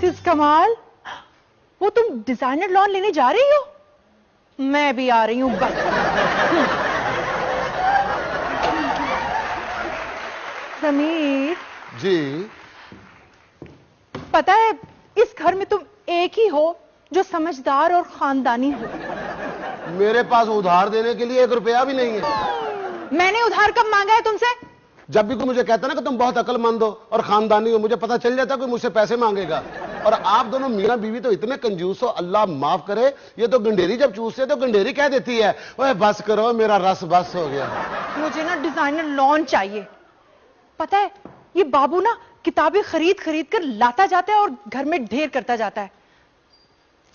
Mrs कमाल, वो तुम डिजाइनर लॉन लेने जा रही हो? मैं भी आ रही हूं बस। समीर जी। पता है, इस घर में तुम एक ही हो जो समझदार और खानदानी हो। मेरे पास उधार देने के लिए 1 रुपया भी नहीं है। मैंने उधार कब मांगा है तुमसे? जब भी कोई मुझे कहता ना कि तुम बहुत अक्लमंद हो और खानदानी हो, मुझे पता चल जाता कोई मुझसे पैसे मांगेगा। और आप दोनों मियां बीवी तो इतने कंजूस हो, अल्लाह माफ करे। ये तो गंडेरी जब चूसते तो गंडेरी कह देती है, ओए बस करो मेरा रस बस हो गया। मुझे ना डिजाइनर लॉन चाहिए। पता है, ये बाबू ना किताबें खरीद खरीद कर लाता जाता है और घर में ढेर करता जाता है।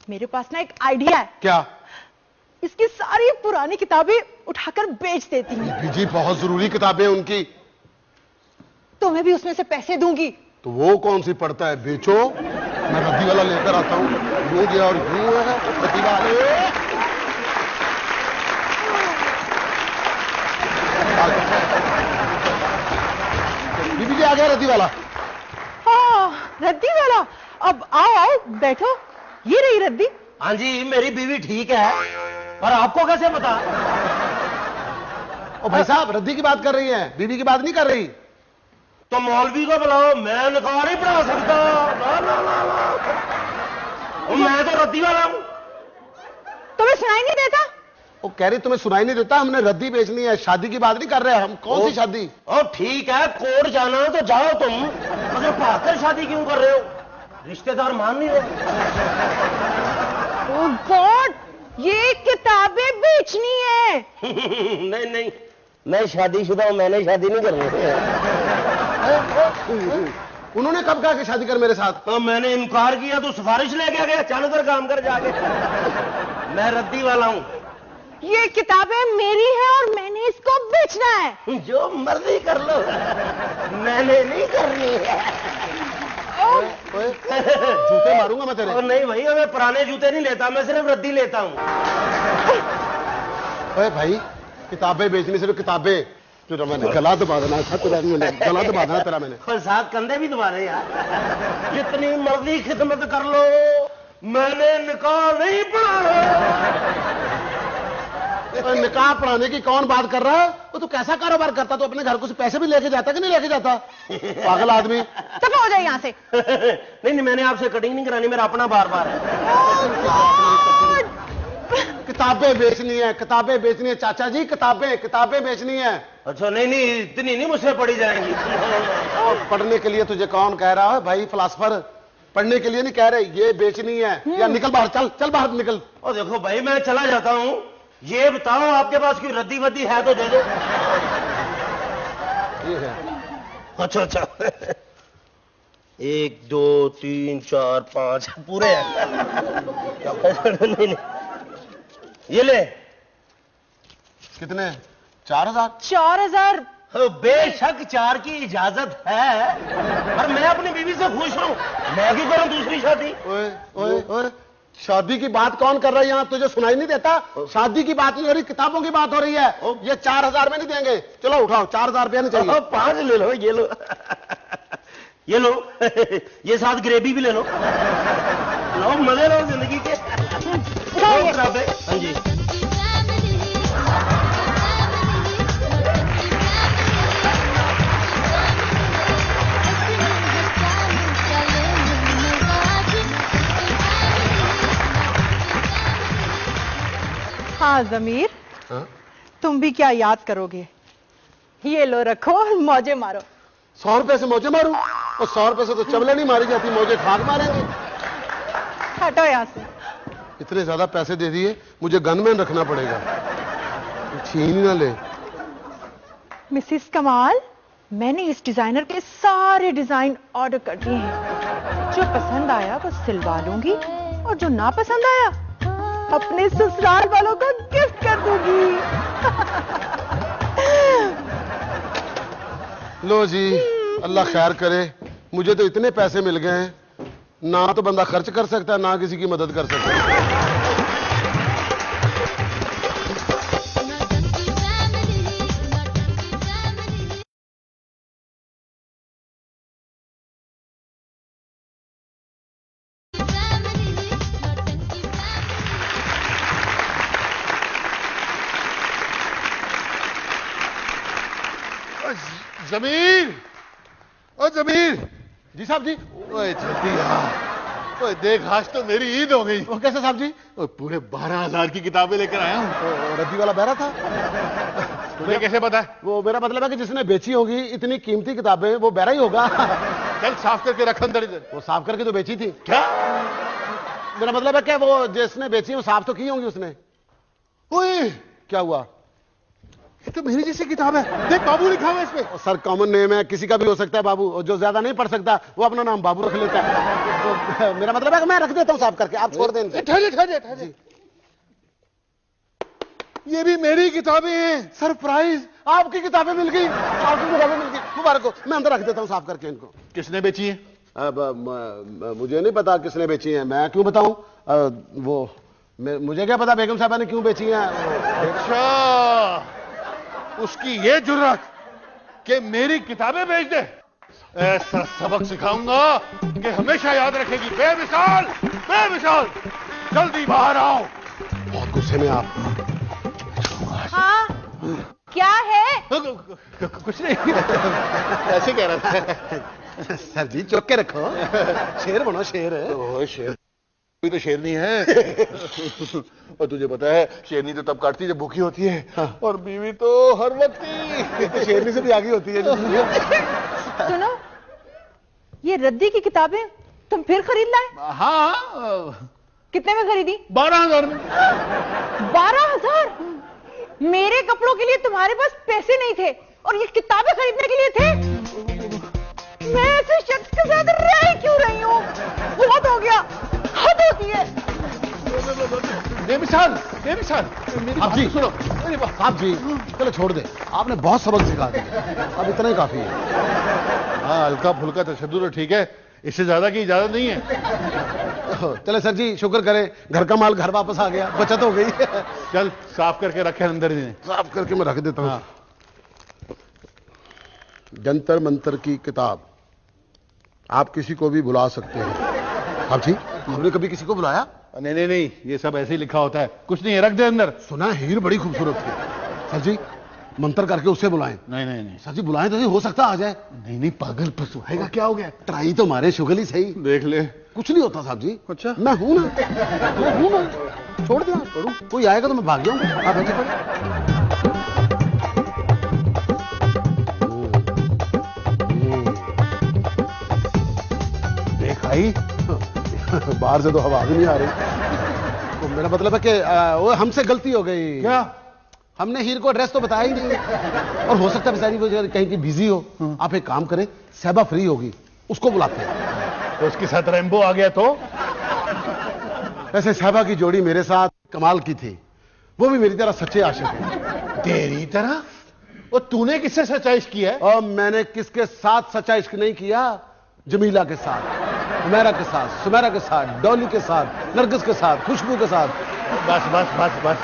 मेरे पास ना एक आइडिया है। क्या? इसकी सारी पुरानी किताबें उठाकर बेच देती हूँ। जी बहुत जरूरी किताबें उनकी। तुम्हें भी उसमें से पैसे दूंगी। तो वो कौन सी पढ़ता है? बेचो, मैं रद्दी वाला लेकर आता हूँ। यूं गया और यूं है रद्दी वाले। बीबी जी आ गया रद्दी वाला। हाँ, रद्दी वाला। अब आओ आओ बैठो, ये रही रद्दी। हाँ जी, मेरी बीवी ठीक है, पर आपको कैसे पता? ओ भाई साहब, रद्दी की बात कर रही है, बीबी की बात नहीं कर रही। तो मौलवी को बुलाओ, मैं निकाह नहीं पढ़ा सकता। ना ना ना ना, मैं तो रद्दी वाला हूं। तुम्हें सुनाई नहीं देता? वो कह रही तुम्हें सुनाई नहीं देता, हमने रद्दी बेचनी है, शादी की बात नहीं कर रहे हम। कौन सी शादी? ओ ठीक है, कोर्ट जाना है तो जाओ तुम, मगर भागकर शादी क्यों कर रहे हो? रिश्तेदार मान नहीं रहे। ओह गॉड, ये किताबें बेचनी है। नहीं नहीं, मैं शादीशुदा हूं, मैंने शादी नहीं करनी। उन्होंने कब कहा कि शादी कर मेरे साथ? तो मैंने इनकार किया तो सिफारिश लेके आ गया, चल उधर काम कर जाके। मैं रद्दी वाला हूं। ये किताबें मेरी है और मैंने इसको बेचना है। जो मर्जी कर लो, मैंने नहीं करनी है। जूते मारूंगा मैं तेरे। और नहीं भाई, मैं पुराने जूते नहीं लेता, मैं सिर्फ रद्दी लेता हूं। ओए भाई, किताबें बेचनी, सिर्फ किताबें। तेरा मैंने गला दबा देना था, तेरा मैंने गला दबा देना तेरा मैंने। और साथ कंधे भी दबा रहे यार। जितनी मर्जी खिदमत कर लो, मैंने निकाह नहीं पढ़ा। निकाह पढ़ाने की कौन बात कर रहा है? वो तो कैसा कारोबार करता? तो अपने घर को पैसे भी लेके जाता कि नहीं लेके जाता? पागल आदमी। तब हो जाए यहाँ से। नहीं नहीं, मैंने आपसे कटिंग नहीं करानी, मेरा अपना बार बार है। किताबें बेचनी है, किताबें बेचनी है चाचा जी, किताबें बेचनी है। अच्छा नहीं नहीं, इतनी नहीं मुझसे पढ़ी जाएंगी। और पढ़ने के लिए तुझे कौन कह रहा है भाई फिलासफर? पढ़ने के लिए नहीं कह रहे, ये बेचनी है। या निकल बाहर, चल चल बाहर निकल। और देखो भाई, मैं चला जाता हूं, ये बताओ आपके पास कोई रद्दी वद्दी है तो दे दो। ये है। अच्छा अच्छा, 1 2 3 4 5 पूरे हैं। नहीं नहीं, ये ले। कितने? 4000? 4000? बेशक 4 की इजाजत है, पर मैं अपनी बीवी से खुश हूं, मैं क्यों करूं दूसरी शादी? ओए ओए ओए, शादी की बात कौन कर रहा है यहाँ? तुझे सुनाई नहीं देता? शादी की बात नहीं हो रही, किताबों की बात हो रही है। ये 4000 में नहीं देंगे। चलो उठाओ, 4000 रुपया नहीं चाहिए। 5 ले लो, ये लो। ये लो, ये साथ ग्रेवी भी ले लो। लो, मजे लो जिंदगी के। हाँ जी। हाँ जमीर, हाँ? तुम भी क्या याद करोगे? ये लो रखो और मौजे मारो। 100 रुपए से मौजे मारूं? और 100 रुपए से तो चवले नहीं मारी जाती, मौजे खाक मारेंगे। हटो यहाँ से। इतने ज्यादा पैसे दे दिए, मुझे गनमैन रखना पड़ेगा, छीन ना ले। मिसेस कमाल, मैंने इस डिजाइनर के सारे डिजाइन ऑर्डर कर दिए हैं। जो पसंद आया वो सिलवा लूंगी और जो ना पसंद आया अपने ससुराल वालों को गिफ्ट कर दूंगी। लो जी, अल्लाह खैर करे। मुझे तो इतने पैसे मिल गए हैं, ना तो बंदा खर्च कर सकता है, ना किसी की मदद कर सकता है। जमीर, ओ जमीर। जी साहब जी। ओए जल्दी आ। ओए देख, आज तो मेरी ईद हो गई। वो कैसे साहब जी? ओए पूरे 12,000 की किताबें लेकर आया हूँ। तो रद्दी वाला बहरा था। तुझे कैसे पता है? वो मेरा मतलब है कि जिसने बेची होगी इतनी कीमती किताबें, वो बहरा ही होगा। चल साफ करके रख अंदर इधर। वो साफ करके तो बेची थी। क्या? मेरा मतलब है क्या वो जिसने बेची वो साफ तो की होंगी उसने। ओए क्या हुआ? ये तो मेरी जैसी किताब है। देख बाबू लिखा हुआ है इसमें। और सर कॉमन नेम है, किसी का भी हो सकता है बाबू, और जो ज्यादा नहीं पढ़ सकता वो अपना नाम बाबू रख लेता है। तो मेरा मतलब है कि मैं रख देता हूँ साफ करके, आप छोड़ दें इनसे। ठहरे। ये भी मेरी किताबें हैं। सरप्राइज, आपकी किताबें मिल गई, आपकी किताबें मिल गई, मुबारक हो। मैं अंदर रख देता हूँ साफ करके इनको। किसने बेची है? अब मुझे नहीं पता किसने बेची है, मैं क्यों बताऊं? वो मुझे क्या पता बेगम साहबा ने क्यों बेची है। अच्छा, उसकी ये जुर्रत कि मेरी किताबें बेच दे। ऐसा सबक सिखाऊंगा कि हमेशा याद रखेगी। बेमिसाल, बेमिसाल। जल्दी बाहर आओ। बहुत गुस्से में आप। हाँ, क्या है? कुछ नहीं, ऐसे कह रहा था। सर जी चुप के रखो, शेर बनो शेर। ओह शेर, कोई तो शेरनी है। और तुझे पता है शेरनी तो तब काटती है जब भूखी होती है। हाँ। और बीवी तो हर वक्त ही तो शेरनी से भी आगे होती है। सुनो, ये रद्दी की किताबें तुम फिर खरीद लाए? हाँ। कितने में खरीदी? 12,000 में। 12,000? मेरे कपड़ों के लिए तुम्हारे पास पैसे नहीं थे और ये किताबें खरीदने के लिए थे? मैं ऐसे शख्स के साथ रह क्यों रही हूँ? बहुत हो गया, हद होती है। बेमिसाल, बेमिसाल। मेरी बात जी सुनो। साहब जी चलो छोड़ दे, आपने बहुत सबक सिखा दिया, अब इतना ही काफी है। हाँ, हल्का फुल्का तशद्दुद तो ठीक है, इससे ज्यादा की इजाजत नहीं है। चले सर जी, शुक्र करें घर का माल घर वापस आ गया, बचत हो गई। चल साफ करके रखे अंदर ही। साफ करके मैं रख देता हूँ। हाँ। जंतर मंतर की किताब, आप किसी को भी बुला सकते हैं। साहब जी आपने कभी किसी को बुलाया? नहीं, ये सब ऐसे ही लिखा होता है, कुछ नहीं है, रख दे अंदर। सुना हीर बड़ी खूबसूरत थी। सर जी मंत्र करके उससे बुलाएं। नहीं। सर जी बुलाएं तो हो सकता आ जाए। नहीं, पागल पशु है, क्या हो गया? ट्राई तो मारे, शुगल ही सही। देख ले। कुछ नहीं होता साहब जी। अच्छा। मैं हूं ना, छोड़ दिया पढ़ू, कोई आएगा तो मैं भाग जाऊंगा। आप ऐसे पढ़े। देख आई। बाहर से तो हवा भी नहीं आ रही। तो मेरा मतलब है कि वो हमसे गलती हो गई। क्या? हमने हीर को एड्रेस तो बताया ही नहीं, और हो सकता है बेचारी वो कहीं की बिजी हो। आप एक काम करें, सहबा फ्री होगी, उसको बुलाते हैं। तो उसके साथ रैम्बो आ गया तो? वैसे सहबा की जोड़ी मेरे साथ कमाल की थी, वो भी मेरी तरह सच्चे आशिक है। तेरी तरह? और तूने किससे सच्चा इश्क किया है? और मैंने किसके साथ सच्चा इश्क नहीं किया? जमीला के साथ, हुमैरा के साथ, सुमैरा के साथ, डॉली के साथ, नरगिस के साथ, खुशबू के साथ। बस।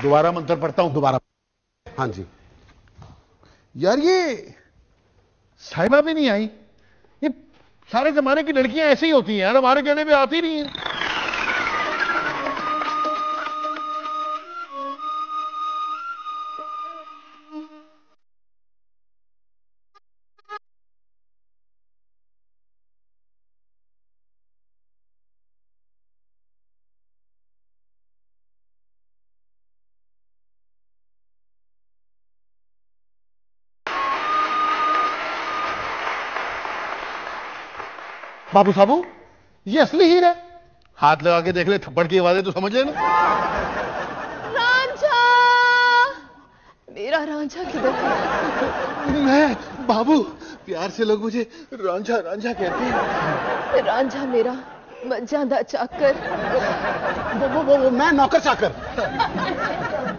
दोबारा मंत्र पढ़ता हूं। दोबारा? हाँ जी। यार ये साहिबा भी नहीं आई। ये सारे जमाने की लड़कियां ऐसी ही होती हैं यार, हमारे कहने पे आती नहीं है। बाबू साहू ये असली हीर है। हाथ लगा के देख ले, थप्पड़ की आवाजें तो समझ लेना। रांझा, मेरा रांझा किधर है? मैं बाबू, प्यार से लोग मुझे रांझा रांझा कहते हैं। रांझा मेरा मजादा चाकर। वो मैं नौकर चाकर।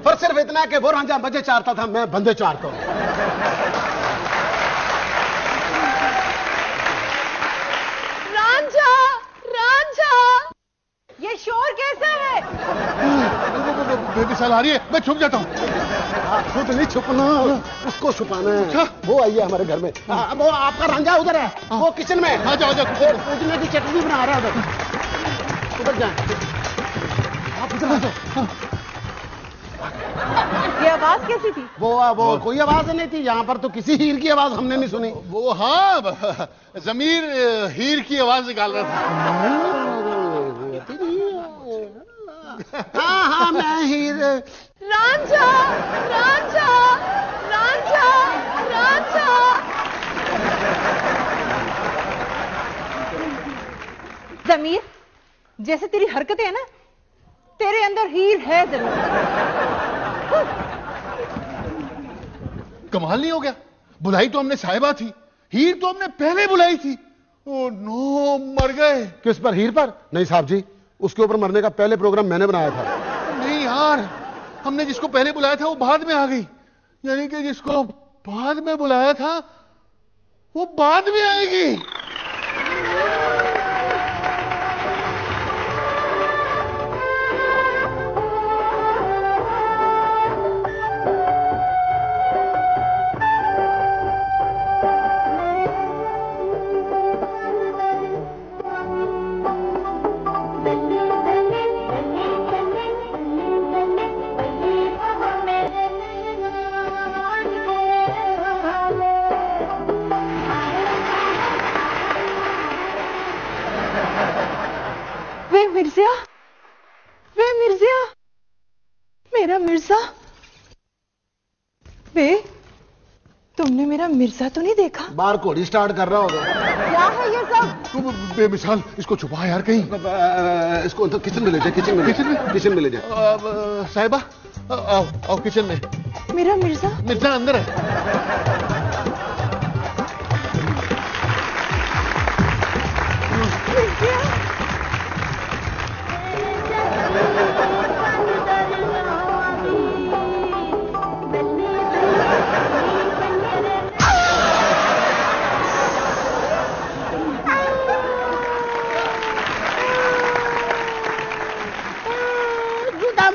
पर सिर्फ इतना है कि वो रांझा मजे चारता था, मैं बंदे चारता हूं। ये शोर कैसा है? बेमिसाल आ रही है, मैं छुप जाता हूँ। खुद नहीं छुपना, उसको छुपाना है। वो आई है हमारे घर में। वो आपका रांझा उधर है, वो किचन में। हाँ जाओ। पूजने की चटनी बना रहा है उधर जाए। आप इधर आ जाओ। ये आवाज कैसी थी? वो कोई आवाज नहीं थी यहाँ पर, तो किसी हीर की आवाज हमने नहीं सुनी। वो हाँ, जमीर हीर की आवाज निकाल रहा था। हाँ मैं हीर। रांझा रांझा रांझा रांझा। जमीर, जैसे तेरी हरकतें है ना, तेरे अंदर हीर है जरूर। कमाल नहीं हो गया? बुलाई तो हमने साहिबा थी, हीर तो हमने पहले बुलाई थी। ओ नो, मर गए। किस पर? हीर पर? नहीं साहब जी, उसके ऊपर मरने का पहले प्रोग्राम मैंने बनाया था। नहीं यार, हमने जिसको पहले बुलाया था वो बाद में आ गई, यानी कि जिसको बाद में बुलाया था वो बाद में आएगी। मिर्जिया, वे मिर्जिया, मेरा मिर्जा। वे, तुमने मेरा मिर्जा तो नहीं देखा? बाहर घोड़ी स्टार्ट कर रहा होगा। क्या है ये सब? बेमिसाल, इसको छुपा यार कहीं। इसको तो किचन में ले जाए, किचन में ले जाए। साहिबा आओ आओ किचन में। मेरा मिर्जा? मिर्जा अंदर है।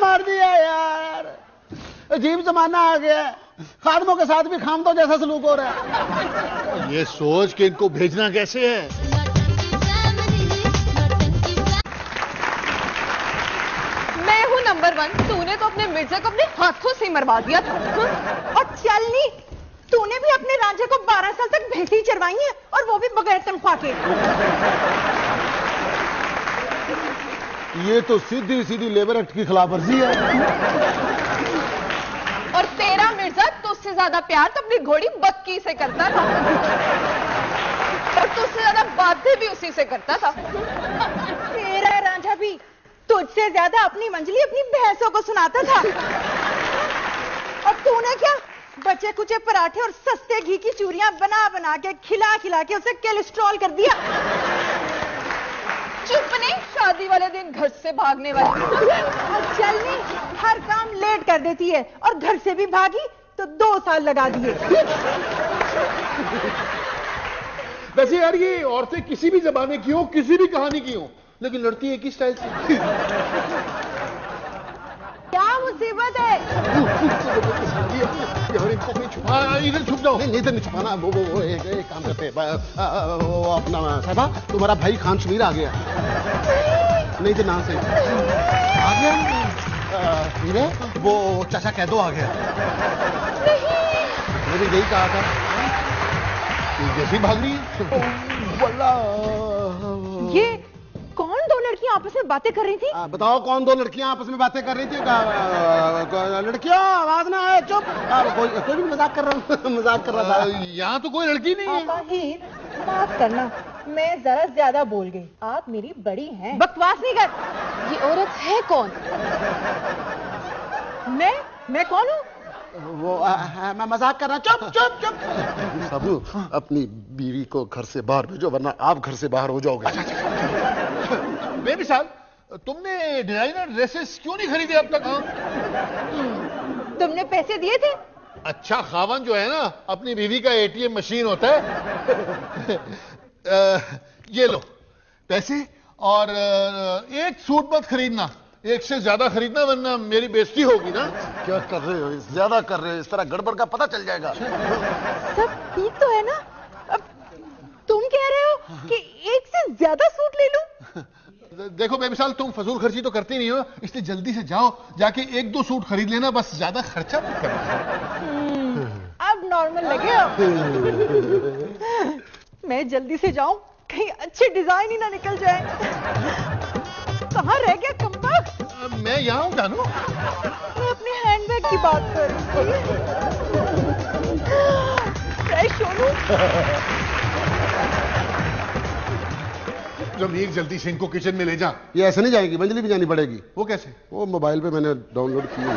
मार दिया यार, अजीब जमाना आ गया, खादमों के साथ भी खामतों जैसा सलूक हो रहा है। ये सोच के इनको भेजना कैसे है? मैं हूँ नंबर 1, तूने तो अपने मिर्जा को अपने हाथों से मरवा दिया था। और चलनी, तूने भी अपने रांझे को 12 साल तक भैंसी चरवाई है, और वो भी बगैर तनख्वाह के। ये तो सीधी सीधी लेबर एक्ट की खिलाफवर्जी है। और तेरा मिर्जा तुझसे ज्यादा प्यार तो अपनी घोड़ी बक्की से करता था, और तुझसे ज्यादा बातें भी उसी से करता था। तेरा रांझा भी तुझसे ज्यादा अपनी मंजली अपनी भैंसों को सुनाता था। और तूने क्या, बचे कुचे पराठे और सस्ते घी की चूरियां बना बना के खिला खिला के उसे कोलेस्ट्रॉल कर दिया। चुप नहीं, शादी वाले दिन घर से भागने वाली। और चलनी हर काम लेट कर देती है, और घर से भी भागी तो 2 साल लगा दिए। वैसे यार ये औरतें किसी भी जमाने की हो, किसी भी कहानी की हो, लेकिन लड़ती एक ही स्टाइल से। क्या मुसीबत है? यार इनको कहीं छुपा, इधर छुप जाओ। नहीं इधर नहीं छुपाना। वो एक काम करते हैं, वो अपना साहबा, तुम्हारा भाई खान शमीर आ गया। नहीं तो नाम से आ गया। हीरे, वो चाचा कह दो आ गया। मैंने यही कहा था। जैसी भाग रही है। ये कौन दो लड़कियां आपस में बातें कर रही थी? बताओ कौन दो लड़कियां आपस में बातें कर रही थी? लड़कियों आवाज ना आए, चुप। कोई भी मजाक कर रहा था। यहाँ तो कोई लड़की नहीं है। हीर, माफ करना, मैं जरा ज्यादा बोल गई। आप मेरी बड़ी हैं। बकवास नहीं कर। ये औरत है कौन? मैं कौन हूँ? वो मैं मजाक कर रहा। चुप चुप चुप। साबू, अपनी बीवी को घर से बाहर भेजो, वरना आप घर से बाहर हो जाओगे। बेमिसाल, तुमने डिजाइनर ड्रेसेस क्यों नहीं खरीदे अब तक? हाँ, तुमने पैसे दिए थे? अच्छा खावन जो है ना, अपनी बीवी का एटीएम मशीन होता है। ये लो पैसे, और एक सूट मत खरीदना, एक से ज्यादा खरीदना वरना मेरी बेइज्जती होगी ना। क्या कर रहे हो? ज्यादा कर रहे हो, इस तरह गड़बड़ का पता चल जाएगा। सब ठीक तो है ना? अब तुम कह रहे हो कि एक से ज्यादा सूट ले लूं? देखो बेमिसाल, तुम फजूल खर्ची तो करती नहीं हो, इसलिए जल्दी से जाओ, जाके 1-2 सूट खरीद लेना, बस ज्यादा खर्चा मत करना। अब नॉर्मल लगे हो? मैं जल्दी से जाऊं, कहीं अच्छे डिजाइन ही ना निकल जाए। कहाँ रह गया कम्बख्त? मैं यहाँ हूँ जानू। मैं अपने हैंडबैग की बात कर रही थी। फ्रेश हो लूं? जमीर, जल्दी से इनको किचन में ले जा। ये ऐसे नहीं जाएगी, मंजली भी जानी पड़ेगी। वो कैसे? वो मोबाइल पे मैंने डाउनलोड की है।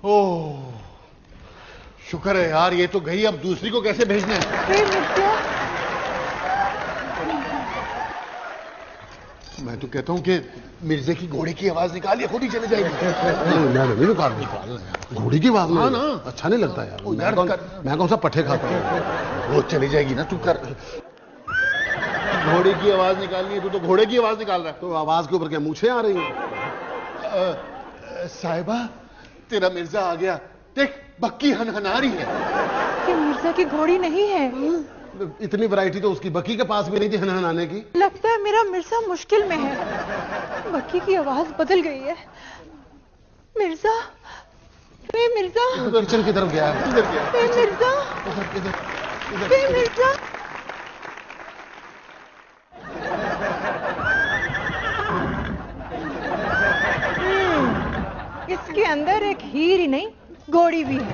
ओह, शुक्र है यार, ये तो गई, अब दूसरी को कैसे भेजना है? फिर मिर्जा, मैं तो कहता हूँ कि मिर्जे की घोड़े की आवाज निकालिए, खुद ही चले जाएगी। मैं नहीं निकाल घोड़ी की आवाज हाँ में ना। अच्छा नहीं लगता यार। यार मैं कौन सा पट्टे खाता हूँ। वो चली जाएगी ना, तू कर। घोड़े की आवाज निकालनी है, तू तो घोड़े की आवाज निकाल रहा है। तो आवाज के ऊपर क्या मूछें आ रही हैं? साहिबा, तेरा मिर्जा आ गया, देख बक्की हनहना रही है। ये मिर्जा की घोड़ी नहीं है। इतनी वैरायटी तो उसकी बकी के पास भी नहीं थी हनहनाने की। लगता है मेरा मिर्जा मुश्किल में है। बक्की की आवाज बदल गई है। मिर्जा, वे मिर्जा, किचन की तरफ गया है। किधर गया? वे मिर्जा, वे मिर्जा। इसके अंदर एक हीर ही नहीं, घोड़ी भी है।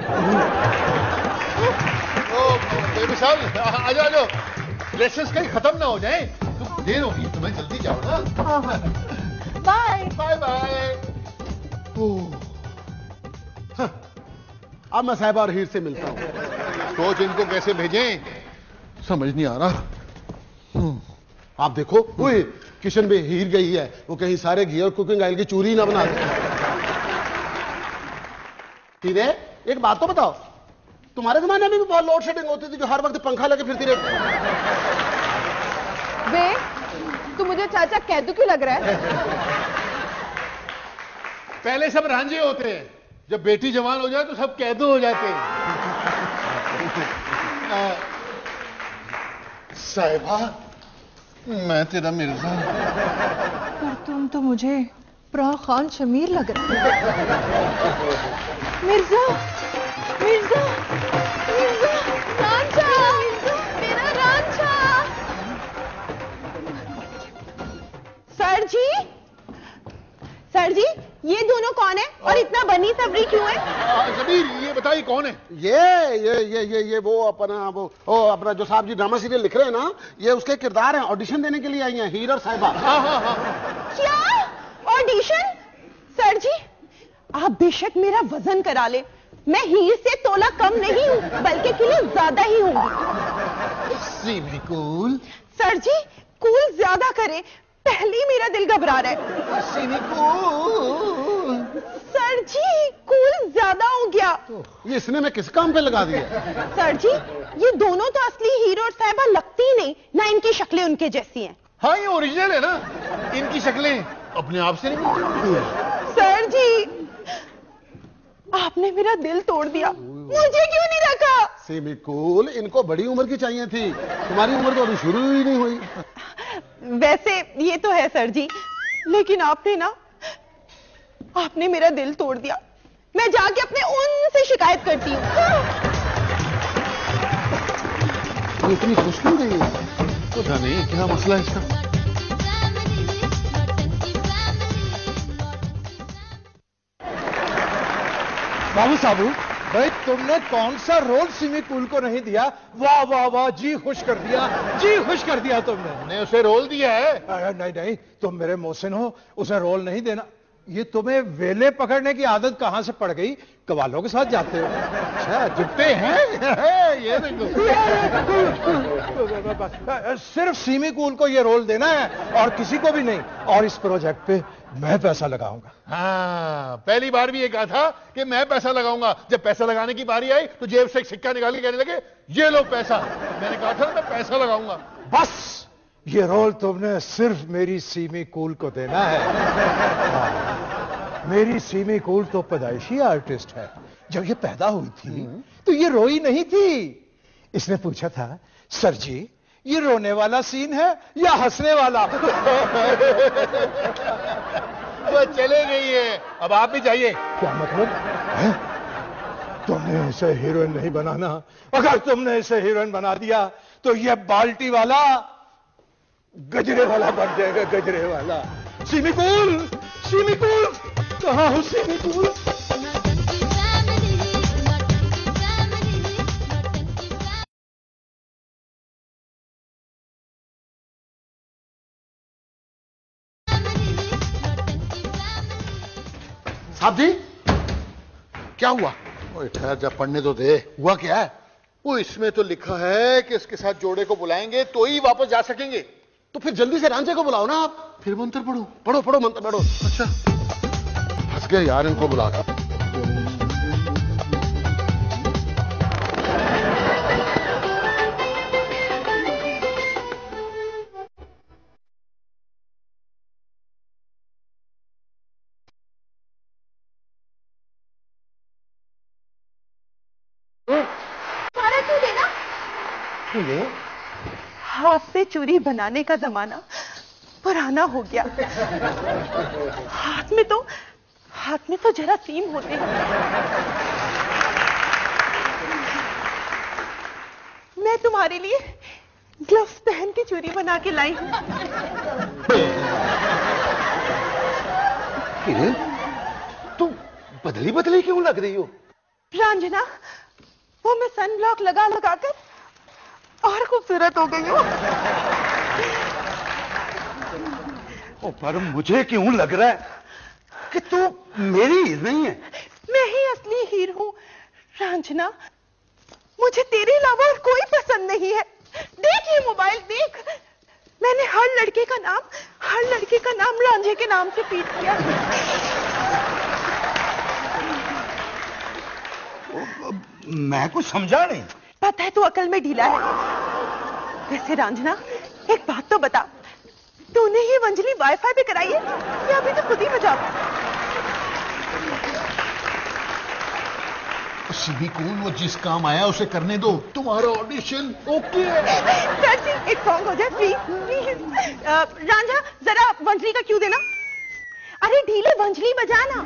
बेमिसाल, आ जाओ, लेसन्स कहीं खत्म ना हो जाए। तुम देर हो गई, तुम्हें जल्दी जाओ ना। Bye bye bye. अब मैं साहिबा और हीर से मिलता हूँ। सोच इनको कैसे भेजें, समझ नहीं आ रहा। आप देखो, ओए किचन में हीर गई है, वो कहीं सारे घी और कुकिंग ऑयल की चूरी ना बना दे। हीरे, एक बात तो बताओ, तुम्हारे जमाने में भी बहुत लोड शेडिंग होती थी, जो हर वक्त पंखा लेके फिरती रहती? वे, तू मुझे चाचा कैदू क्यों लग रहा है? पहले सब रांझे होते हैं, जब बेटी जवान हो जाए तो सब कैदू हो जाते हैं। साहिबा, मैं तेरा मिर्जा। पर तुम तो मुझे प्रा खान शमीर लग रहा है। मिर्जा, मिर्जा, मिर्जा, रांझा, मेरा रांझा। सर जी, सर जी, ये दोनों कौन है और इतना बनी सबरी क्यों है? जमीर, ये बताइए कौन है? ये वो अपना जो साहब जी ड्रामा सीरियल लिख रहे हैं ना, ये उसके किरदार हैं, ऑडिशन देने के लिए आई हैं, हीर और साहिबा। क्या ऑडिशन? सर जी, आप बेशक मेरा वजन करा ले, मैं हीर से तोला कम नहीं हूँ, बल्कि किलो ज्यादा ही हूँ। Semi cool. सर जी, कूल ज्यादा करे, पहले ही मेरा दिल घबरा रहा है। Semi cool. सर जी, कूल ज्यादा हो गया। ये इसने मैं किस काम पे लगा दिया? सर जी, ये दोनों तो असली हीरो और साहिबा लगती ही नहीं, ना इनकी शक्लें उनके जैसी हैं। हाँ, ये ओरिजिनल है ना, इनकी शक्लें अपने आप से नहीं मिलती। सर जी, आपने मेरा दिल तोड़ दिया, मुझे क्यों नहीं रखा? सेमी कूल, इनको बड़ी उम्र की चाहिए थी, तुम्हारी उम्र तो अभी शुरू ही नहीं हुई। वैसे ये तो है सर जी, लेकिन आपने मेरा दिल तोड़ दिया। मैं जाके अपने उनसे शिकायत करती हूँ। इतनी खुश क्यों गई है? पता नहीं क्या मसला है इसका। बाबू साहब, भाई तुमने कौन सा रोल सिमी कूल को नहीं दिया? वाह वाह वाह, जी खुश कर दिया, जी खुश कर दिया तुमने। मैंने उसे रोल दिया है। नहीं नहीं, तुम मेरे मोहसिन हो, उसे रोल नहीं देना। ये तुम्हें वेले पकड़ने की आदत कहां से पड़ गई? कवालों के साथ जाते हो? अच्छा, जुटते हैं। ये देखो। सिर्फ सिमी कूल को ये रोल देना है और किसी को भी नहीं। और इस प्रोजेक्ट पे मैं पैसा लगाऊंगा। हाँ, पहली बार भी ये कहा था कि मैं पैसा लगाऊंगा। जब पैसा लगाने की बारी आई तो जेब से एक सिक्का निकाल के कहने लगे, ये लो पैसा। मैंने कहा था मैं पैसा लगाऊंगा। बस ये रोल तुमने सिर्फ मेरी सीमी कूल को देना है। मेरी सीमी कूल तो पैदाइशी आर्टिस्ट है। जब ये पैदा हुई थी तो ये रोई नहीं थी। इसने पूछा था, सर जी ये रोने वाला सीन है या हंसने वाला? वो चले गई है, अब आप भी जाइए। क्या मतलब है? तुमने इसे हीरोइन नहीं बनाना। अगर तुमने इसे हीरोइन बना दिया तो ये बाल्टी वाला गजरे वाला बन जाएगा, गजरे वाला। सीमी कूल, सीमी कूल, कहां हो सीमी कूल? साहब जी, क्या हुआ? ओए ठहर जा, पढ़ने तो दे। हुआ क्या है? वो इसमें तो लिखा है कि इसके साथ जोड़े को बुलाएंगे तो ही वापस जा सकेंगे। तो फिर जल्दी से रांझे को बुलाओ ना आप। फिर मंत्र पढ़ो। पढ़ो पढ़ो मंत्र पढ़ो। अच्छा, फंस गए यार, इनको बुला के। हाथ से चूड़ी बनाने का जमाना पुराना हो गया। हाथ में तो जरासीम होते हैं। मैं तुम्हारे लिए ग्लव्स पहन के चूड़ी बना के लाई हूं। तुम बदली बदली क्यों लग रही हो? रांझना, वो मैं सन ब्लॉक लगा कर और खूबसूरत हो गई हूँ। पर मुझे क्यों लग रहा है कि तू मेरी हीर नहीं है? मैं ही असली हीर हूँ रांझना। मुझे तेरे अलावा और कोई पसंद नहीं है। देख ये मोबाइल देख, मैंने हर लड़के का नाम रांझे के नाम से पीट किया। मैं कुछ समझा नहीं। पता है तू अकल में ढीला है। वैसे रांझना, एक बात तो बता, तूने ये वंजली वाईफाई पे कराई है या अभी तो खुद ही बजा? सीमी कूल, वो जिस काम आया उसे करने दो। तुम्हारा ऑडिशन ओके है। सर जी, एक सॉन्ग हो जाए प्लीज। रांझा, जरा वंजली का क्यों देना। अरे ढीले वंजली बजाना।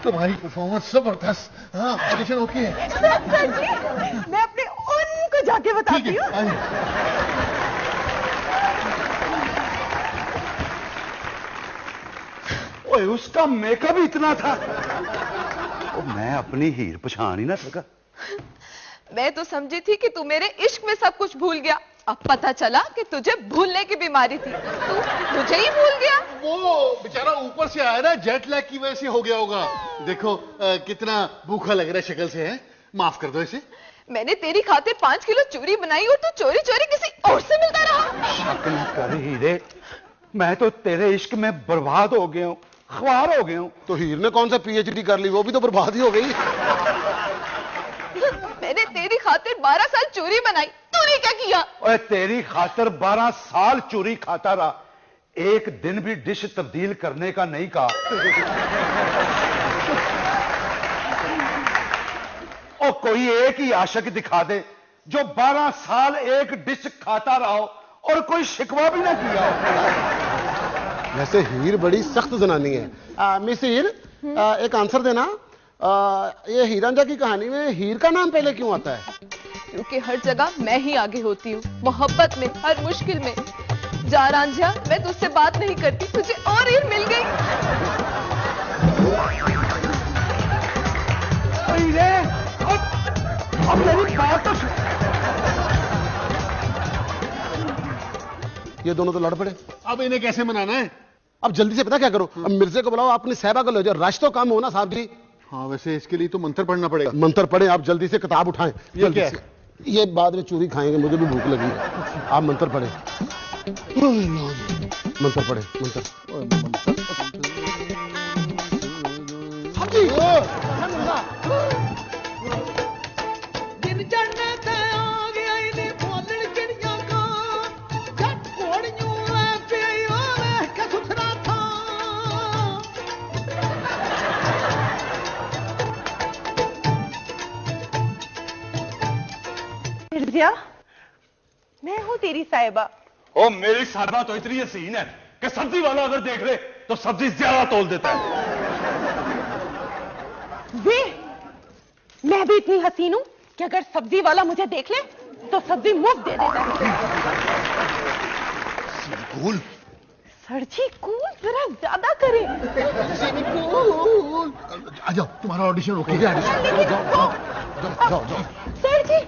तुम्हारी परफॉर्मेंस जबरदस्त। हाँ, ऑडिशन ओके है। सर जी, मैं अपने उनको जाके बताती हूँ। ओए, उसका मेकअप इतना था। मैं अपनी हीर पहचान ही ना सका। मैं तो समझी थी कि तू मेरे इश्क में सब कुछ भूल गया। अब पता चला कि तुझे भूलने की बीमारी थी। तू मुझे ही भूल गया। वो बेचारा ऊपर से आया ना, जेट लैग की वजह से हो गया होगा। देखो कितना भूखा लग रहा है शक्ल से। है, माफ कर दो इसे। मैंने तेरी खातिर 5 किलो चूरी बनाई और तू चोरी चोरी किसी और से मिलता रहा। शक न कर हीरे, मैं तो तेरे इश्क में बर्बाद हो गया हूँ, ख्वार हो गया हूँ। तो हीर ने कौन सा पीएचडी कर ली, वो भी तो बर्बाद ही हो गई। मैंने तेरी खातिर 12 साल चोरी बनाई, तूने क्या किया? ओए, तेरी खातिर 12 साल चोरी खाता रहा, एक दिन भी डिश तब्दील करने का नहीं कहा। और कोई एक ही आशिक दिखा दे जो 12 साल एक डिश खाता रहा हो और कोई शिकवा भी ना किया। वैसे हीर बड़ी सख्त जनानी है। मिस हीर, एक आंसर देना, ये हीर रांझा की कहानी में हीर का नाम पहले क्यों आता है? क्योंकि हर जगह मैं ही आगे होती हूँ, मोहब्बत में, हर मुश्किल में। जा रांझा, मैं तुझसे बात नहीं करती, तुझे और हीर मिल गई। अब मेरी बात तो ये दोनों तो लड़ पड़े। अब इन्हें कैसे मनाना है? अब जल्दी से पता क्या करो, अब मिर्जे को बुलाओ, अपनी साहबा को ले जाओ, रश तो कम हो ना साहब जी। हाँ, वैसे इसके लिए तो मंत्र पढ़ना पड़ेगा। मंत्र पढ़े, आप जल्दी से किताब उठाएं। जल्दी से। ये बाद में चूरी खाएंगे, मुझे भी भूख लगी है। आप मंत्र पढ़े, मंत्र पढ़े, मंत्र। साहब जी, मिर्जिया, मैं हूँ तेरी साहिबा। ओ, मेरी साहिबा तो इतनी हसीन है कि सब्जी वाला अगर देख ले तो सब्जी ज्यादा तोल देता है। वे, मैं भी इतनी हसीन हूँ कि अगर सब्जी वाला मुझे देख ले तो सब्जी मुफ्त दे देता है। कूल सर जी, कूल जरा ज्यादा करें। आ जाओ, तुम्हारा ऑडिशन हो गया। जाओ जाओ। सर जी,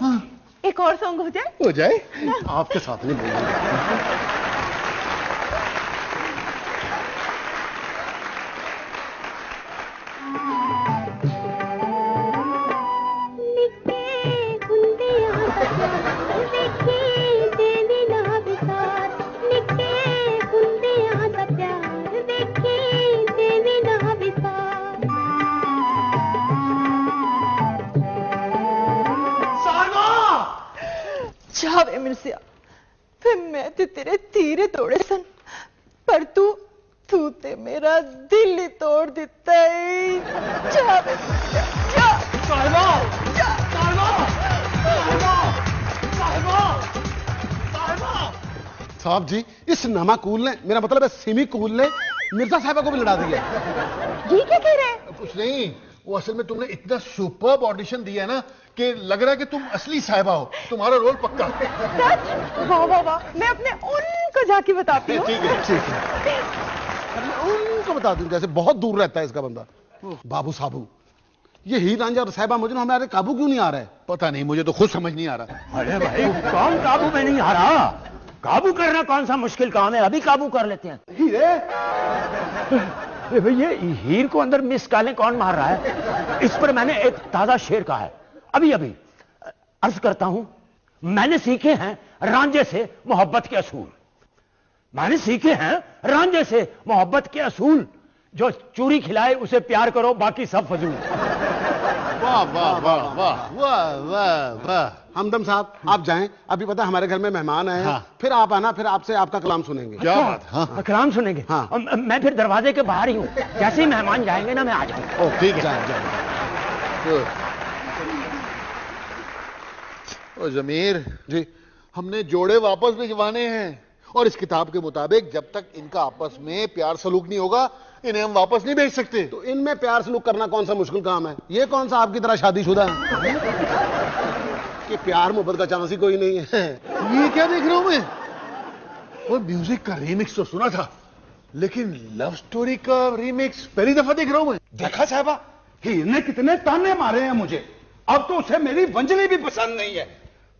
एक और सॉन्ग हो जाए? हो जाए। आपके साथ नहीं बोलूंगा। जावे मिर्जिया, फिर मैं ते तेरे तीरे तोड़े सन, पर तू ते मेरा दिल ही तोड़ दिता है। जावे मिर्जिया, जा। साहिबा, साहिबा, साहिबा, साहिबा, साहिबा। साहब जी, इस नमाकूल ने, मेरा मतलब है सिमी कूल ने मिर्जा साहिबा को भी लड़ा दिया। ये क्या कह रहे हैं? कुछ नहीं, वो असल में तुमने इतना सुपर्ब ऑडिशन दिया है ना कि लग रहा है कि तुम असली साहिबा हो, तुम्हारा रोल पक्का। सच? वाह वाह वाह, मैं अपने उनको जाके बताती हूँ। ठीक है, ठीक है। मैं उनको बता दूं, जैसे बहुत दूर रहता है इसका बंदा। बाबू साबू, ये हीर रांझा और साहिबा मुझे हमारे काबू क्यों नहीं आ रहा है? पता नहीं, मुझे तो खुद समझ नहीं आ रहा। अरे भाई, कौन काबू में नहीं आ रहा? काबू करना कौन सा मुश्किल काम है, अभी काबू कर लेते हैं। अरे भाई, ये हीर को अंदर मिस कालें कौन मार रहा है? इस पर मैंने एक ताजा शेर कहा है अभी अभी। अर्ज करता हूं, मैंने सीखे हैं रांझे से मोहब्बत के असूल। मैंने सीखे हैं रांझे से मोहब्बत के असूल। जो चूरी खिलाए उसे प्यार करो, बाकी सब फजूल। वाह वाह वाह वाह वाह वाह वाह। हमदम साहब, आप जाएं, अभी पता है हमारे घर में मेहमान आए हैं। हाँ। फिर आप आना, फिर आपसे आपका कलाम सुनेंगे। क्या बात। हाँ, कलाम सुनेंगे? हाँ। मैं फिर दरवाजे के बाहर ही हूं, जैसे ही मेहमान जाएंगे ना मैं आ जाऊंगा। ठीक है। जाएं। ओ जमीर जी, हमने जोड़े वापस भिजवाने हैं, और इस किताब के मुताबिक जब तक इनका आपस में प्यार सलूक नहीं होगा, इन्हें हम वापस नहीं भेज सकते। तो इनमें प्यार सलूक करना कौन सा मुश्किल काम है? ये कौन सा आपकी तरह शादीशुदा है कि प्यार मोहब्बत का चांस ही कोई नहीं है? ये क्या देख रहा हूं मैं? वो म्यूजिक का रीमिक्स तो सुना था, लेकिन लव स्टोरी का रीमिक्स पहली दफा देख रहा हूं मैं। देखा साहबा, हीर ने कितने ताने मारे हैं मुझे। अब तो उसे मेरी वंजली भी पसंद नहीं है,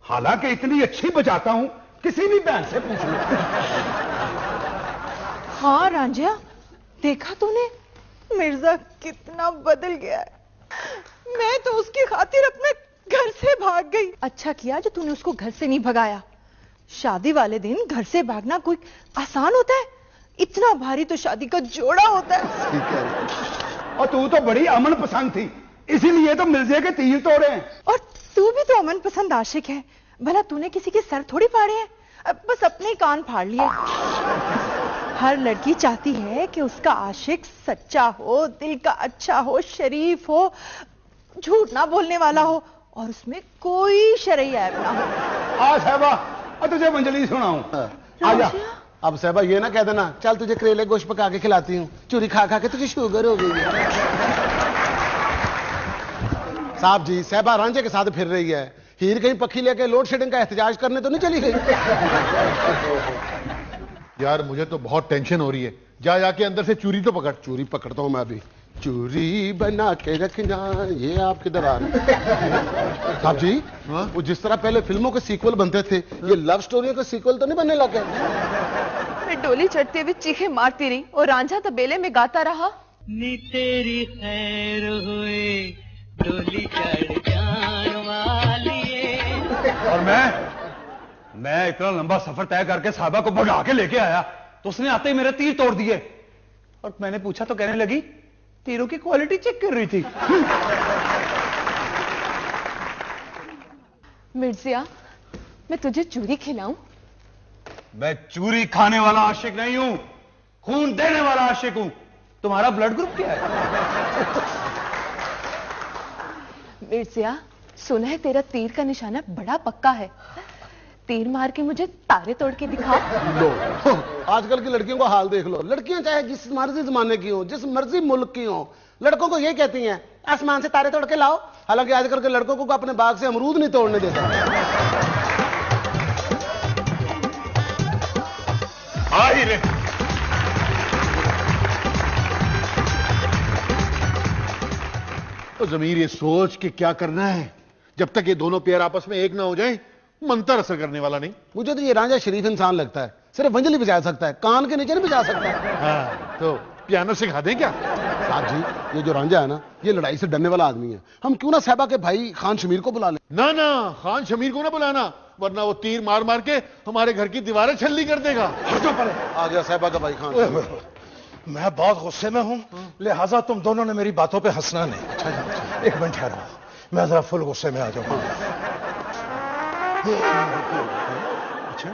हालांकि इतनी अच्छी बजाता हूं, किसी भी बहन से पूछ लो। हाँ रांझा, देखा तूने मिर्जा कितना बदल गया है। मैं तो उसकी खातिर अपने घर से भाग गई। अच्छा किया जो तूने उसको घर से नहीं भगाया। शादी वाले दिन घर से भागना कोई आसान होता है? इतना भारी तो शादी का जोड़ा होता है। और तू तो बड़ी अमन पसंद थी, इसीलिए तो मिर्जे के तीर तोड़े हैं। और तू भी तो अमन पसंद आशिक है। भला तूने किसी के सर थोड़ी फाड़े हैं, बस अपने ही कान फाड़ लिए। हर लड़की चाहती है कि उसका आशिक सच्चा हो, दिल का अच्छा हो, शरीफ हो, झूठ ना बोलने वाला हो, और उसमें कोई शरई ऐब ना हो। आ साहबा, तुझे वंजली सुनाऊं। आजा। अब साहबा ये ना कह देना चल तुझे करेले गोश्त पका के खिलाती हूँ, चूरी खा खा के तुझे शुगर हो गई है। साहब जी, साहबा रांझे के साथ फिर रही है, हीर कहीं पक्की लेके लोड शेडिंग का एहतजाज करने तो नहीं चली गई? यार मुझे तो बहुत टेंशन हो रही है, जा जाके अंदर से चूरी तो पकड़। चूरी पकड़ता हूं मैं अभी। चूरी बना के रखना, ये आप किधर आ रहे हैं? साहब जी, वो जिस तरह पहले फिल्मों के सीक्वल बनते थे, ये लव स्टोरियों के सीक्वल तो नहीं बनने लगे? मैं डोली चढ़ते हुए चीखे मारती रही और रांझा तबेले में गाता रहा, नी तेरी खैर हुए डोली चढ़ जान वालिए। और मैं इतना लंबा सफर तय करके साहबा को भगा के लेके आया तो उसने आते ही मेरे तीर तोड़ दिए, और मैंने पूछा तो कहने लगी तीरों की क्वालिटी चेक कर रही थी। मिर्जिया, मैं तुझे चूरी खिलाऊं? मैं चूरी खाने वाला आशिक नहीं हूं, खून देने वाला आशिक हूं। तुम्हारा ब्लड ग्रुप क्या है? मिर्जिया, सुना है तेरा तीर का निशाना बड़ा पक्का है, तीर मार के मुझे तारे तोड़ के दिखा। लो, आजकल की लड़कियों का हाल देख लो। लड़कियां चाहे जिस मर्जी जमाने की हो, जिस मर्जी मुल्क की हो, लड़कों को ये कहती हैं आसमान से तारे तोड़ के लाओ। हालांकि आजकल के लड़कों को अपने बाग से अमरूद नहीं तोड़ने देता। आई रे, तो जमीर ये सोच के क्या करना है, जब तक ये दोनों पेयर आपस में एक ना हो जाएं, मंतर असर करने वाला नहीं। मुझे तो ये रांझा शरीफ इंसान लगता है, सिर्फ वंजली बजा सकता है, कान के नीचे नहीं बजा सकता। हाँ, तो पियानो सिखा दें क्या? साहब जी, ये जो रांझा है ना, ये लड़ाई से डरने वाला आदमी है। हम क्यों ना साहबा के भाई खान शमीर को बुला लें? ना ना, खान शमीर को ना बुलाना, वरना वो तीर मार मार के हमारे घर की दीवारें छल्ली कर देगा। आ गया साहबा का भाई खान शमीर। मैं बहुत गुस्से में हूं, लिहाजा तुम दोनों ने मेरी बातों पे हंसना नहीं। अच्छा, एक मिनट ठहरो, मैं जरा फुल गुस्से में आ जाऊंगा। अच्छा,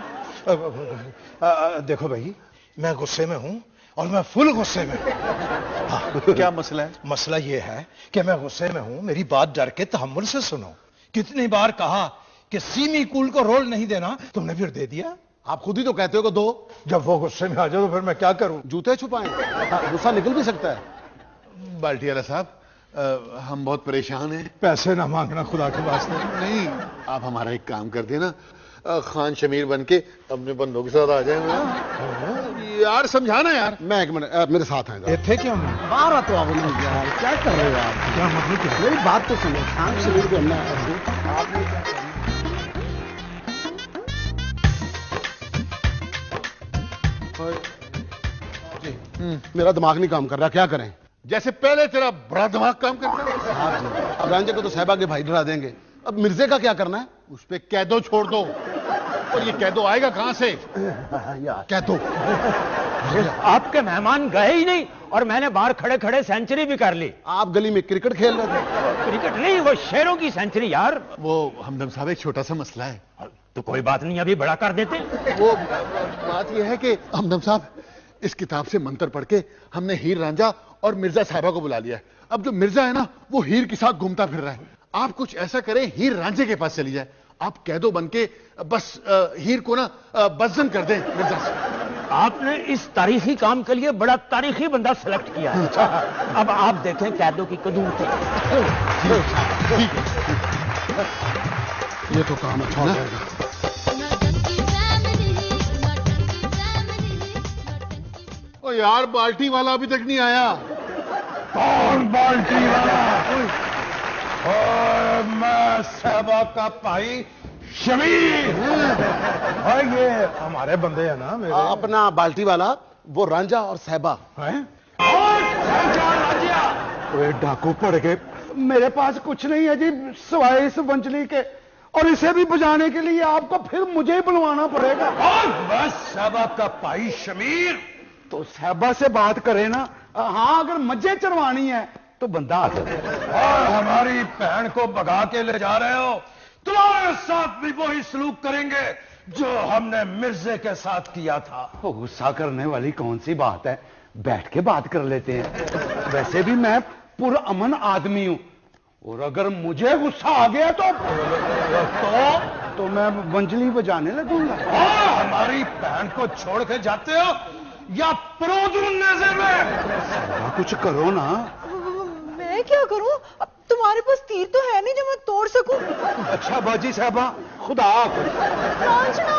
देखो भाई, मैं गुस्से में हूं और मैं फुल गुस्से में हूं। हाँ, क्या मसला है? मसला यह है कि मैं गुस्से में हूं, मेरी बात डर के तहम्मुल से सुनो। कितनी बार कहा कि सीमी कूल को रोल नहीं देना, तुमने फिर दे दिया। आप खुद ही तो कहते हो कि दो। जब वो गुस्से में आ जाओ तो फिर मैं क्या करूं? जूते छुपाएं, गुस्सा निकल भी सकता है। बाल्टी वाला साहब, हम बहुत परेशान हैं। पैसे ना मांगना खुदा के वास्ते। नहीं, आप हमारा एक काम कर देना, खान शमीर बन के अपने बंदों के साथ आ जाए। यार समझाना यार। मैं एक मिनट, मेरे साथ आएगा। थे क्यों नहीं? बारह तो आप नहीं यार, क्या कर रहे हो आप? क्या मतलब क्या? मेरी बात तो सुनो, खान शमीर को हमने आपने क्या करना? मेरा दिमाग नहीं काम कर रहा, क्या करें? जैसे पहले तेरा बड़ा दिमाग काम करता है। हाँ जी, अब रांझे को तो साहबा के भाई डरा देंगे, अब मिर्जे का क्या करना है? उस पे कैदो छोड़ दो। और ये कैदो आएगा कहां से? कैदो। आपके मेहमान गए ही नहीं और मैंने बाहर खड़े खड़े सेंचुरी भी कर ली। आप गली में क्रिकेट खेल रहे थे? क्रिकेट नहीं, वो शेरों की सेंचुरी यार। वो हमदम साहब, एक छोटा सा मसला है। तो कोई बात नहीं, अभी बड़ा कर देते। वो बात यह है कि हमदम साहब, इस किताब से मंत्र पढ़ के हमने हीर रांझा और मिर्जा साहिबा को बुला लिया है। अब जो मिर्जा है ना, वो हीर के साथ घूमता फिर रहा है। आप कुछ ऐसा करें, हीर रांझे के पास चली जाए, आप कैदो बन के बस हीर को ना बज़न कर दें मिर्जा से। आपने इस तारीखी काम के लिए बड़ा तारीखी बंदा सेलेक्ट किया है। अब आप देखें कैदों की कदूरतें। ये तो काम अच्छा हो जाएगा। ओ यार, बाल्टी वाला अभी तक नहीं आया। कौन बाल्टी वाला? और मैं साहबा का भाई शमीर। और ये हमारे बंदे हैं ना मेरे। अपना बाल्टी वाला, वो रांझा और साहबा हैं? ओए डाकू पड़ गए। मेरे पास कुछ नहीं है जी सिवाय इस वंचली के, और इसे भी बजाने के लिए आपको फिर मुझे ही बुलवाना पड़ेगा। और बस साहबा का भाई शमीर, तो साहबा से बात करें ना। हाँ, अगर मज्जे चढ़वानी है तो बंदा आ जाए। और हमारी बहन को भगा के ले जा रहे हो, तुम्हारे साथ भी वही सलूक करेंगे जो हमने मिर्जे के साथ किया था। गुस्सा करने वाली कौन सी बात है, बैठ के बात कर लेते हैं। वैसे भी मैं पुरअमन आदमी हूं, और अगर मुझे गुस्सा आ गया तो तो मैं मंजली बजाने लगूंगा। हमारी बहन को छोड़ के जाते हो या प्रो ढूंढने से मैं? कुछ करो ना। मैं क्या करूं? अब तुम्हारे पास तीर तो है नहीं जो मैं तोड़ सकूं। अच्छा बाजी साहबा, खुदा हाफिज। रांझना,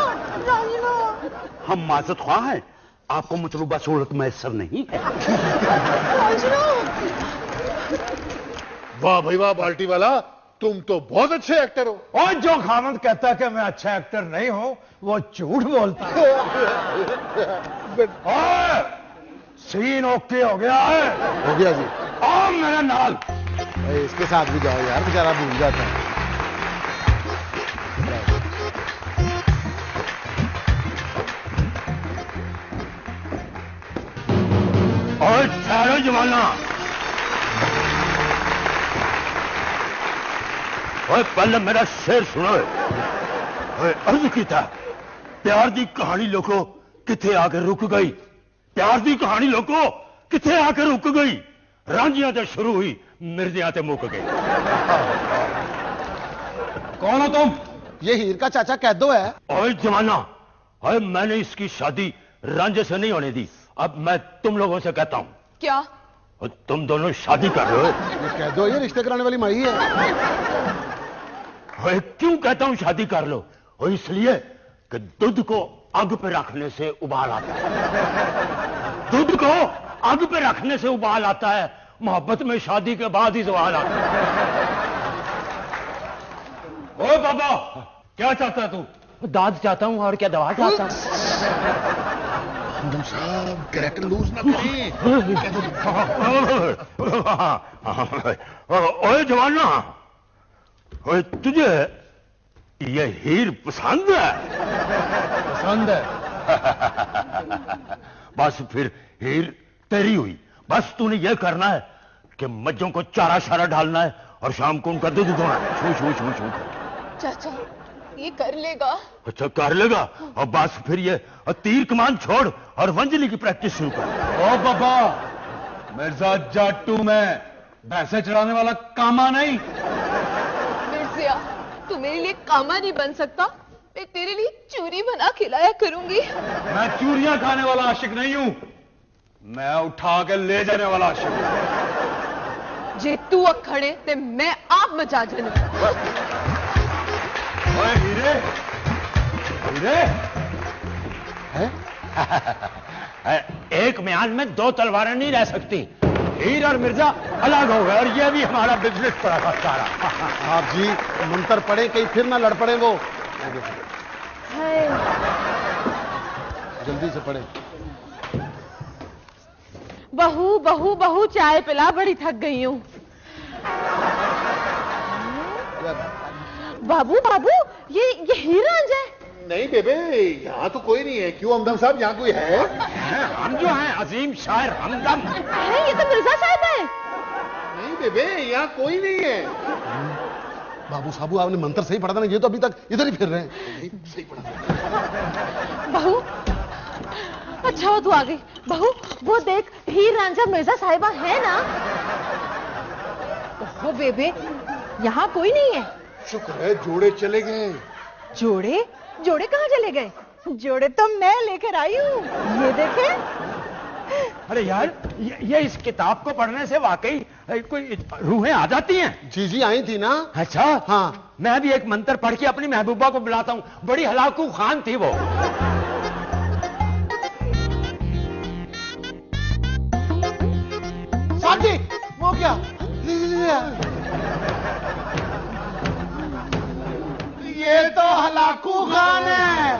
रांझना। हम माजत ख्वाह हैं, आपको मतलूबा सूरत मैसर नहीं है। रांझना। वाह भाई वाह बाल्टी वाला, तुम तो बहुत अच्छे एक्टर हो। और जो खामद कहता है कि मैं अच्छा एक्टर नहीं हूं, वो झूठ बोलता है। ओए, सीन ओके हो गया है? हो गया जी। आओ मेरे नाल। अरे इसके साथ भी जाओ यार, बेचारा भूल जाता है। और ठहरो जवाना, और पहले मेरा शेर सुनो। अर्ज किया प्यार दी कहानी लोगों किथे आके रुक गई, प्यार दी कहानी लोगों किथे आके रुक गई, रांझियां ते शुरू हुई मिर्जियां ते मुक गई। कौन हो तुम? ये हीर का चाचा कैदो है। ओए जवाना, ओए मैंने इसकी शादी रांझे से नहीं होने दी। अब मैं तुम लोगों से कहता हूं, क्या? और तुम दोनों शादी कर रहे हो। ये कैदो, ये रिश्ते कराने वाली माई है। ओए क्यों कहता हूं शादी कर लो? और इसलिए कि दूध को आग पे रखने से उबाल आता है, दूध को आग पे रखने से उबाल आता है, मोहब्बत में शादी के बाद ही सवाल आता है। ओ बाबा, क्या चाहता है तू? दाद चाहता हूं और क्या दवा चाहता हूं। साहब कैरेक्टर लूज ना करें। ओए जवाना, ओए तुझे ये हीर पसंद है? पसंद है। बस फिर हीर तेरी हुई। बस तूने ये करना है कि मज्जों को चारा शारा डालना है और शाम को उनका दूध धोना है। छू छू छू छू। चाचा ये कर लेगा? अच्छा कर लेगा। और बस फिर ये तीर कमान छोड़ और वंजली की प्रैक्टिस शुरू कर। ओ बाबा, मिर्जा जाटू में भैंसे चढ़ाने वाला कामा नहीं। मिर्जिया, तू मेरे लिए कामा नहीं बन सकता। मैं तेरे लिए चूरी बना खिलाया करूंगी। मैं चूरियां खाने वाला आशिक नहीं हूं, मैं उठा के ले जाने वाला आशिक हूं। जे तू अखड़े ते मैं आप मचा जनू। ओए हीरे, हीरे है? एक म्यान में दो तलवारें नहीं रह सकती। हीर और मिर्जा अलग हो गए और ये भी हमारा बिजनेस पड़ा था सारा। आप जी मंत्र पढ़े, कहीं फिर ना लड़ पड़े वो। जल्दी से पढ़े। बहू बहू बहू चाय पिला, बड़ी थक गई हूँ। बाबू बाबू, ये हीर रांझा है। नहीं बेबे, यहाँ तो कोई नहीं है। क्यों हमदम साहब, यहाँ कोई है? हम जो हैं अजीम शायर हमदम। अरे ये तो मिर्जा साहब है। नहीं बेबे, यहाँ कोई नहीं है। बाबू साहब आपने मंत्र सही पढ़ा था ना, ये तो अभी तक इधर ही फिर रहे हैं। सही पढ़ा। बहू, अच्छा हो तू आ गई। बहू वो देख, हीर रांझा मिर्जा साहिबा है ना? ओहो बेबे, यहाँ कोई नहीं है। शुक्र है जोड़े चले गए। जोड़े? जोड़े कहाँ चले गए? जोड़े तो मैं लेकर आई हूँ, ये देखे। अरे यार, ये इस किताब को पढ़ने से वाकई कोई रूहें आ जाती हैं। जी जी आई थी ना। अच्छा हाँ, मैं भी एक मंत्र पढ़ के अपनी महबूबा को बुलाता हूँ। बड़ी हलाकू खान थी वो। साथी वो क्या? ये तो हलाकू खान है।